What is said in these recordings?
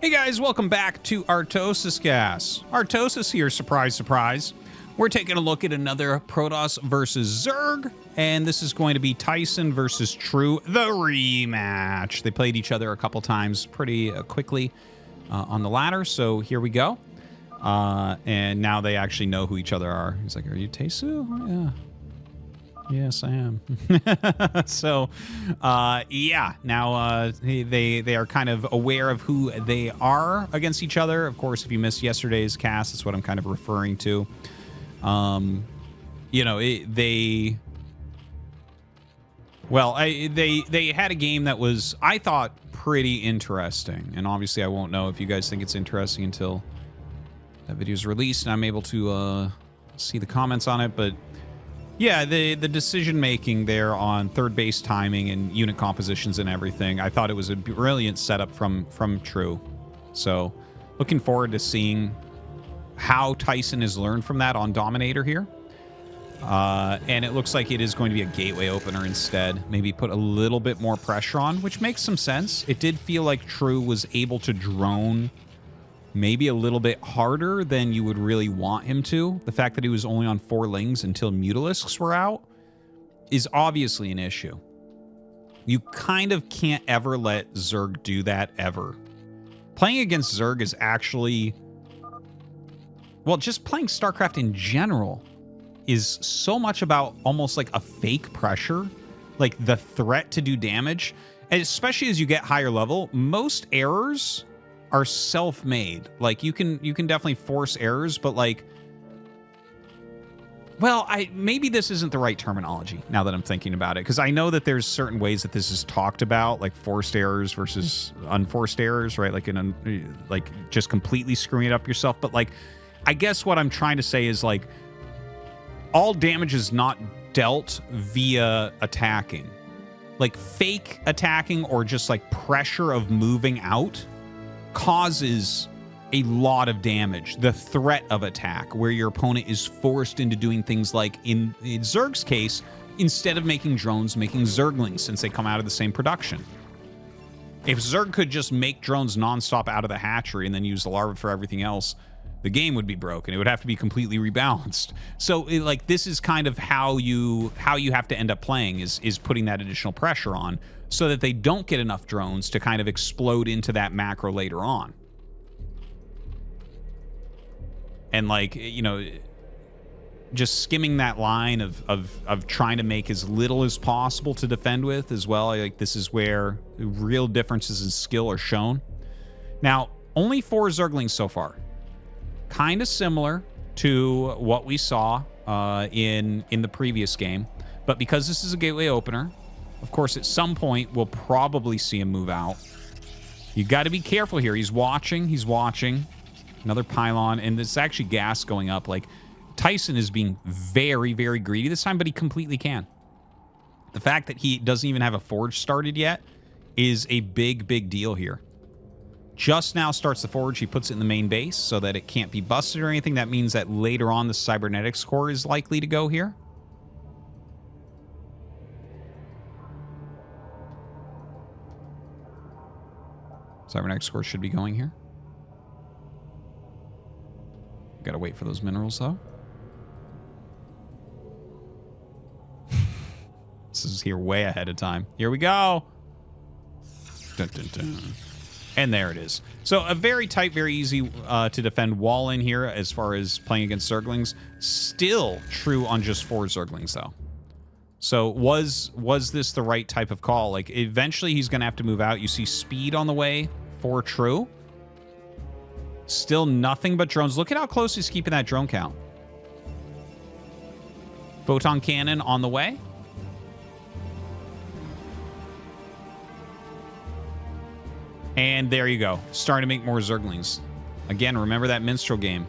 Hey guys, welcome back to ArtosisCasts. Artosis here, surprise, surprise. We're taking a look at another Protoss versus Zerg, and this is going to be Tyson versus True, the rematch. They played each other a couple times pretty quickly on the ladder, so here we go. And now they actually know who each other are. He's like, are you Taisu? Oh, yeah. Yes, I am. So, yeah, now they are kind of aware of who they are against each other. Of course, if you missed yesterday's cast, that's what I'm kind of referring to. You know, they had a game that was, I thought, pretty interesting. And obviously, I won't know if you guys think it's interesting until that video is released and I'm able to see the comments on it, but yeah, the decision making there on third base timing and unit compositions and everything, I thought it was a brilliant setup from True. So looking forward to seeing how Tyson has learned from that on Dominator here. And it looks like it is going to be a gateway opener instead. Maybe put a little bit more pressure on, which makes some sense. It did feel like True was able to drone maybe a little bit harder than you would really want him to. The fact that he was only on 4 lings until Mutalisks were out is obviously an issue. You kind of can't ever let Zerg do that ever. Playing against Zerg is actually, well, just playing StarCraft in general is so much about almost like a fake pressure, like the threat to do damage. And especially as you get higher level, most errors are self-made. Like you can definitely force errors, but like, well, maybe this isn't the right terminology now that I'm thinking about it, because I know that there's certain ways that this is talked about, like forced errors versus unforced errors, right? Like like just completely screwing it up yourself. But like, I guess what I'm trying to say is like, all damage is not dealt via attacking. Like fake attacking or just like pressure of moving out causes a lot of damage. The threat of attack, where your opponent is forced into doing things like, in Zerg's case, instead of making drones, making Zerglings, since they come out of the same production. If Zerg could just make drones nonstop out of the hatchery and then use the larva for everything else, the game would be broken. It would have to be completely rebalanced. So, like, this is kind of how you have to end up playing, is putting that additional pressure on, so that they don't get enough drones to kind of explode into that macro later on. And like, you know, just skimming that line of trying to make as little as possible to defend with as well. Like, this is where real differences in skill are shown. Now, only 4 Zerglings so far. Kind of similar to what we saw in the previous game. But because this is a gateway opener, of course, at some point, we'll probably see him move out. You got to be careful here. He's watching. He's watching. Another pylon. And there's actually gas going up. Like, Tyson is being very, very greedy this time, but he completely can. The fact that he doesn't even have a forge started yet is a big, big deal here. Just now starts the forge. He puts it in the main base so that it can't be busted or anything. That means that later on, the cybernetics core is likely to go here. Cybernetics core should be going here. Gotta wait for those minerals, though. This is here way ahead of time. Here we go. Dun, dun, dun. And there it is. So a very tight, very easy to defend wall in here as far as playing against Zerglings. Still true on just 4 Zerglings, though. So was this the right type of call? Like, eventually he's going to have to move out. You see speed on the way for True. Still nothing but drones. Look at how close he's keeping that drone count. Photon cannon on the way. And there you go. Starting to make more Zerglings. Again, remember that Minstrel game.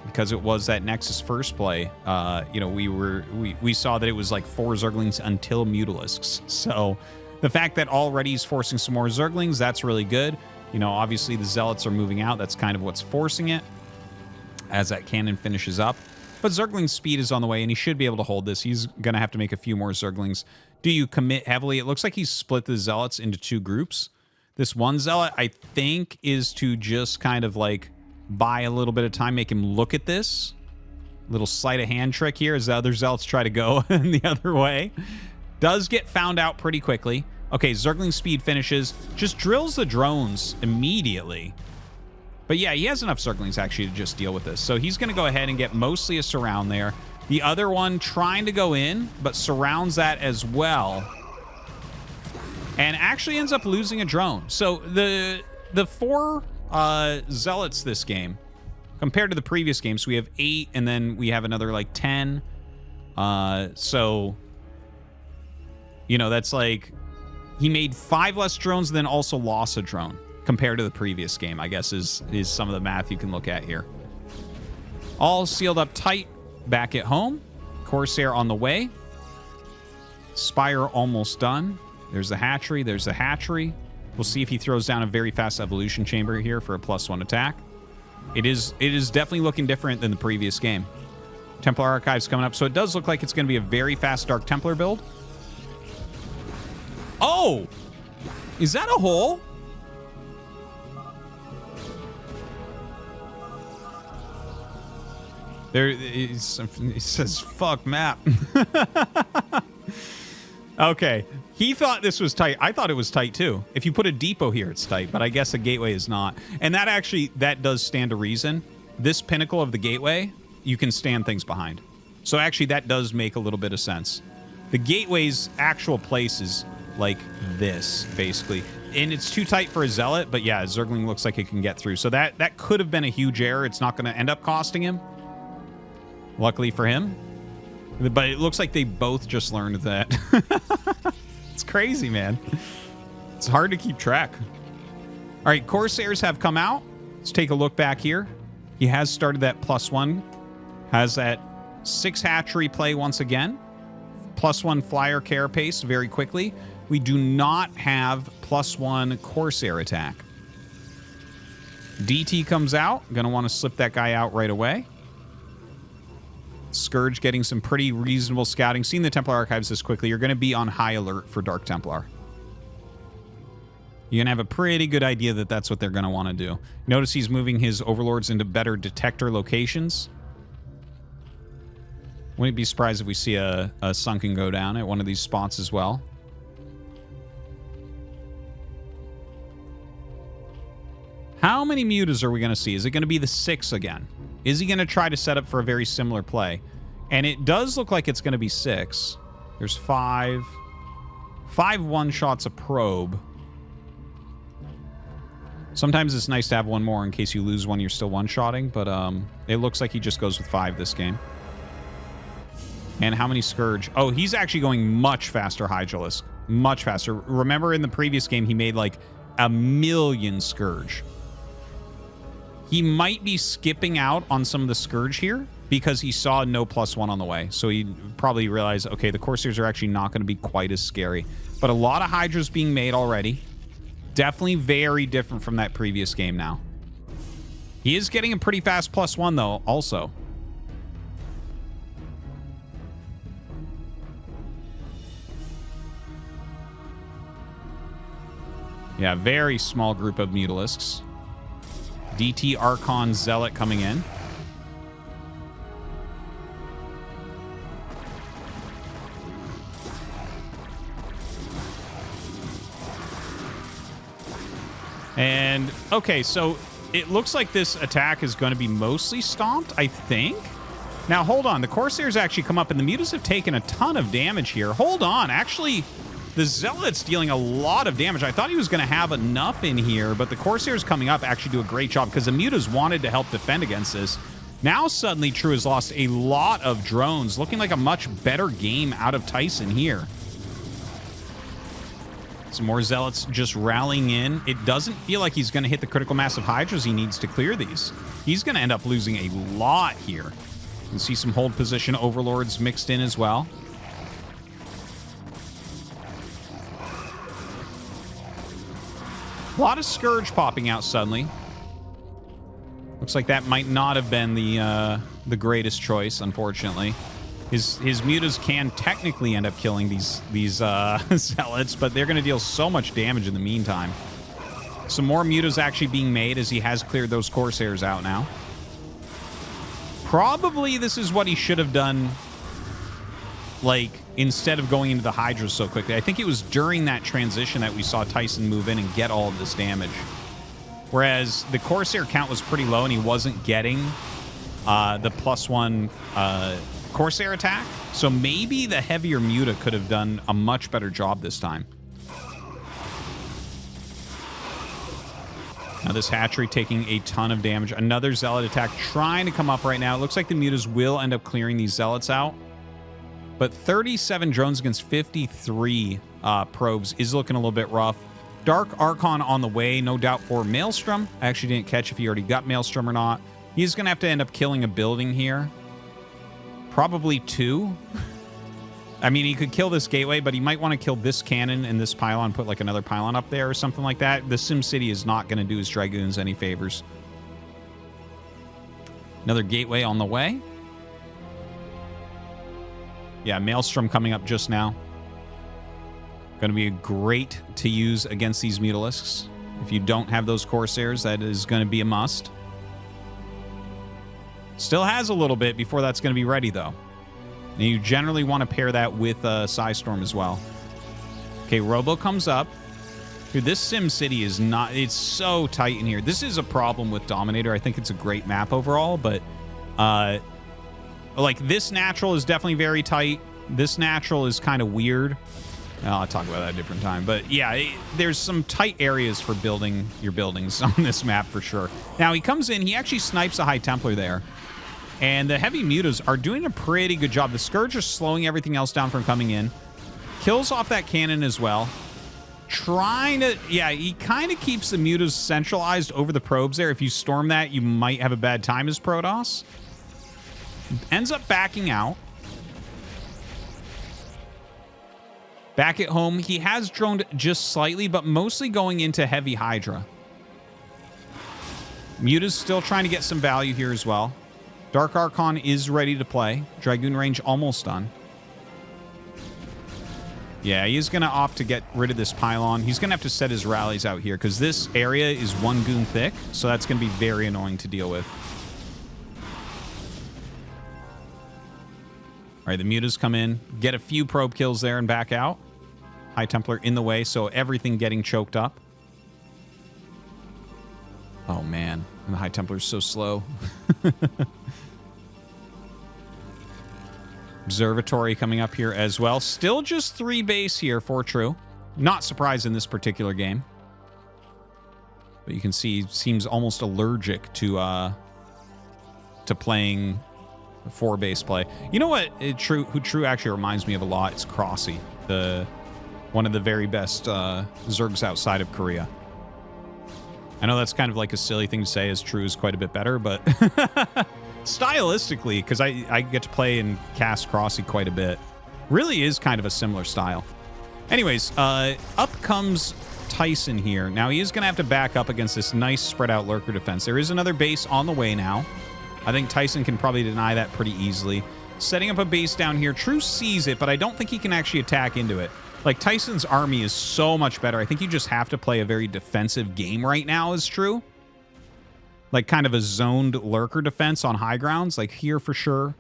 Because it was that Nexus first play, you know, we saw that it was like 4 Zerglings until Mutalisks. So the fact that already he's forcing some more Zerglings, that's really good. You know, obviously the Zealots are moving out. That's kind of what's forcing it as that cannon finishes up. But Zergling's speed is on the way, and he should be able to hold this. He's going to have to make a few more Zerglings. Do you commit heavily? It looks like he's split the Zealots into 2 groups. This one Zealot, I think, is to just kind of like buy a little bit of time, make him look at this. Little sleight of hand trick here as the other Zealots try to go the other way. Does get found out pretty quickly. Okay, Zergling speed finishes. Just drills the drones immediately. But yeah, he has enough Zerglings actually to just deal with this. So he's going to go ahead and get mostly a surround there. The other one trying to go in, but surrounds that as well. And actually ends up losing a drone. So the 4 Zealots this game, compared to the previous game, so we have 8, and then we have another, like, 10. So, you know, that's like... He made 5 less drones, and then also lost a drone, compared to the previous game, I guess, is some of the math you can look at here. All sealed up tight back at home. Corsair on the way. Spire almost done. There's the hatchery. There's the hatchery. We'll see if he throws down a very fast evolution chamber here for a +1 attack. It is definitely looking different than the previous game. Templar Archives coming up, so it does look like it's going to be a very fast Dark Templar build. Oh! Is that a hole? There, it says, fuck map. Okay. He thought this was tight. I thought it was tight too. If you put a depot here, it's tight, but I guess a gateway is not. And that actually, that does stand to reason. This pinnacle of the gateway, you can stand things behind. So actually, that does make a little bit of sense. The gateway's actual place is like this, basically. And it's too tight for a Zealot, but yeah, Zergling looks like it can get through. So that could have been a huge error. It's not going to end up costing him. Luckily for him. But it looks like they both just learned that. It's crazy, man. It's hard to keep track. All right, Corsairs have come out. Let's take a look back here. He has started that +1. Has that 6 hatchery play once again. +1 flyer carapace very quickly. We do not have +1 Corsair attack. DT comes out. Gonna want to slip that guy out right away. Scourge getting some pretty reasonable scouting. Seeing the Templar Archives this quickly, you're going to be on high alert for Dark Templar. You're going to have a pretty good idea that that's what they're going to want to do. Notice he's moving his overlords into better detector locations. Wouldn't be surprised if we see a sunken go down at one of these spots as well. How many mutas are we going to see? Is it going to be the 6 again? Is he going to try to set up for a very similar play? And it does look like it's going to be 6. There's 5. 5 one-shots a probe. Sometimes it's nice to have one more in case you lose one, you're still one-shotting. But it looks like he just goes with 5 this game. And how many Scourge? Oh, he's actually going much faster, Hydralisk. Much faster. Remember in the previous game, he made like 1,000,000 Scourge. He might be skipping out on some of the Scourge here because he saw no +1 on the way. So he probably realized, okay, the Corsairs are actually not going to be quite as scary. But a lot of Hydras being made already. Definitely very different from that previous game now. He is getting a pretty fast +1, though, also. Yeah, very small group of Mutalisks. DT Archon Zealot coming in. And, okay, so it looks like this attack is going to be mostly stomped, I think. Now, hold on. The Corsairs actually come up, and the Mutas have taken a ton of damage here. Hold on. Actually, the Zealot's dealing a lot of damage. I thought he was going to have enough in here, but the Corsairs coming up actually do a great job because the Mutas wanted to help defend against this. Now, suddenly, True has lost a lot of drones, looking like a much better game out of Tyson here. Some more Zealots just rallying in. It doesn't feel like he's going to hit the critical mass of Hydras he needs to clear these. He's going to end up losing a lot here. You can see some hold position Overlords mixed in as well. A lot of Scourge popping out suddenly. Looks like that might not have been the greatest choice, unfortunately. His Mutas can technically end up killing these Zealots, but they're going to deal so much damage in the meantime. Some more mutas actually being made as he has cleared those Corsairs out now. Probably this is what he should have done, like, instead of going into the Hydra so quickly. I think it was during that transition that we saw Tyson move in and get all of this damage. Whereas the Corsair count was pretty low and he wasn't getting the +1 Corsair attack. So maybe the heavier muta could have done a much better job this time. Now this hatchery taking a ton of damage. Another Zealot attack trying to come up right now. It looks like the mutas will end up clearing these Zealots out. But 37 drones against 53 probes is looking a little bit rough. Dark Archon on the way, no doubt, for Maelstrom. I actually didn't catch if he already got Maelstrom or not. He's going to have to end up killing a building here. Probably 2. I mean, he could kill this gateway, but he might want to kill this cannon and this pylon, put like another pylon up there or something like that. The SimCity is not going to do his Dragoons any favors. Another gateway on the way. Yeah, Maelstrom coming up just now. Going to be great to use against these Mutalisks. If you don't have those Corsairs, that is going to be a must. Still has a little bit before that's going to be ready, though. And you generally want to pair that with Psystorm as well. Okay, Robo comes up. Dude, this SimCity is not... It's so tight in here. This is a problem with Dominator. I think it's a great map overall, but... like, this natural is definitely very tight. This natural is kind of weird. I'll talk about that a different time. But, yeah, there's some tight areas for building your buildings on this map for sure. Now, he comes in. He actually snipes a High Templar there. And the heavy mutas are doing a pretty good job. The Scourge is slowing everything else down from coming in. Kills off that cannon as well. Trying to... Yeah, he kind of keeps the mutas centralized over the probes there. If you storm that, you might have a bad time as Protoss. Ends up backing out. Back at home, he has droned just slightly, but mostly going into heavy Hydra. Muta's still trying to get some value here as well. Dark Archon is ready to play. Dragoon range almost done. Yeah, he's going to opt to get rid of this pylon. He's going to have to set his rallies out here because this area is one goon thick, so that's going to be very annoying to deal with. All right, the mutas come in, get a few probe kills there and back out. High Templar in the way, so everything getting choked up. Oh, man. And the High Templar's so slow. Observatory coming up here as well. Still just 3 base here for True. Not surprised in this particular game. But you can see he seems almost allergic to playing 4 base play. You know what who True actually reminds me of a lot? It's Crossy, one of the very best Zergs outside of Korea. I know that's kind of like a silly thing to say, as True is quite a bit better, but stylistically, because I get to play and cast Crossy quite a bit, really is kind of a similar style. Anyways, up comes Tyson here. Now he is going to have to back up against this nice spread out lurker defense. There is another base on the way now. I think Tyson can probably deny that pretty easily. Setting up a base down here. True sees it, but I don't think he can actually attack into it. Like, Tyson's army is so much better. I think you just have to play a very defensive game right now is True. Like, kind of a zoned lurker defense on high grounds, like here for sure.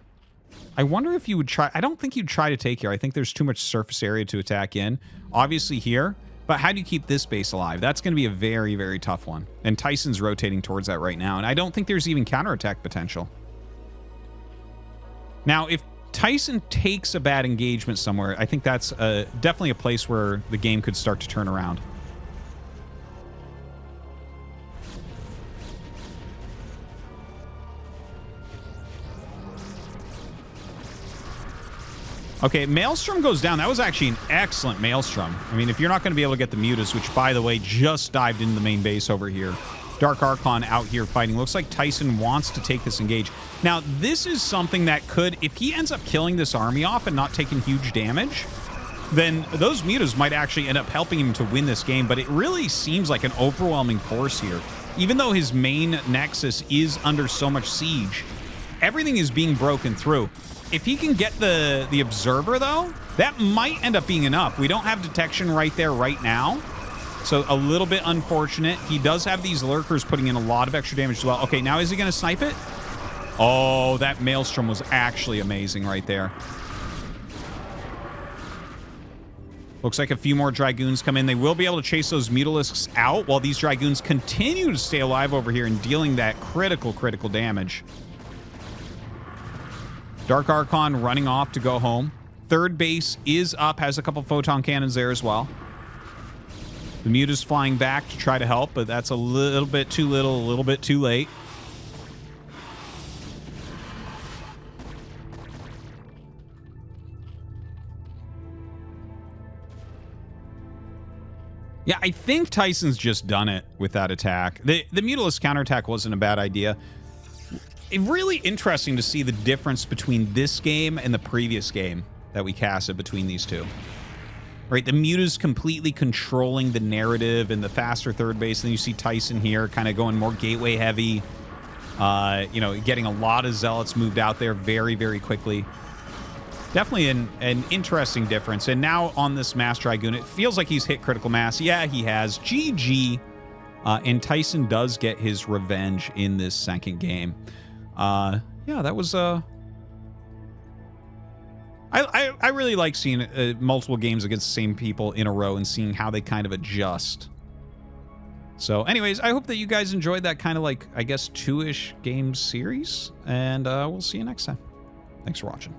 I wonder if you would try... I don't think you'd try to take here. I think there's too much surface area to attack in. Obviously here. But how do you keep this base alive? That's going to be a very, very tough one. And Tyson's rotating towards that right now. And I don't think there's even counterattack potential. Now, if Tyson takes a bad engagement somewhere, I think that's definitely a place where the game could start to turn around. Okay, Maelstrom goes down. That was actually an excellent Maelstrom. I mean, if you're not going to be able to get the mutas, which, by the way, just dived into the main base over here. Dark Archon out here fighting. Looks like Tyson wants to take this engage. Now, this is something that could, if he ends up killing this army off and not taking huge damage, then those mutas might actually end up helping him to win this game. But it really seems like an overwhelming force here. Even though his main nexus is under so much siege, everything is being broken through. If he can get the observer, though, that might end up being enough. We don't have detection right there right now. So a little bit unfortunate. He does have these lurkers putting in a lot of extra damage as well. Okay, now is he going to snipe it? Oh, that Maelstrom was actually amazing right there. Looks like a few more Dragoons come in. They will be able to chase those Mutalisks out while these Dragoons continue to stay alive over here and dealing that critical damage. Dark Archon running off to go home. Third base is up, has a couple photon cannons there as well. The Mute is flying back to try to help, but that's a little bit too little, a little bit too late. Yeah, I think Tyson's just done it with that attack. The Mutalisk counterattack wasn't a bad idea. It's really interesting to see the difference between this game and the previous game that we casted between these two. Right, the Mute is completely controlling the narrative and the faster third base. And then you see Tyson here kind of going more gateway heavy. You know, getting a lot of Zealots moved out there very quickly. Definitely an interesting difference. And now on this Mass Dragoon, it feels like he's hit critical mass. Yeah, he has. GG. And Tyson does get his revenge in this second game. Yeah, that was... I really like seeing multiple games against the same people in a row and seeing how they kind of adjust. So anyways, I hope that you guys enjoyed that kind of like, I guess, 2-ish game series. And we'll see you next time. Thanks for watching.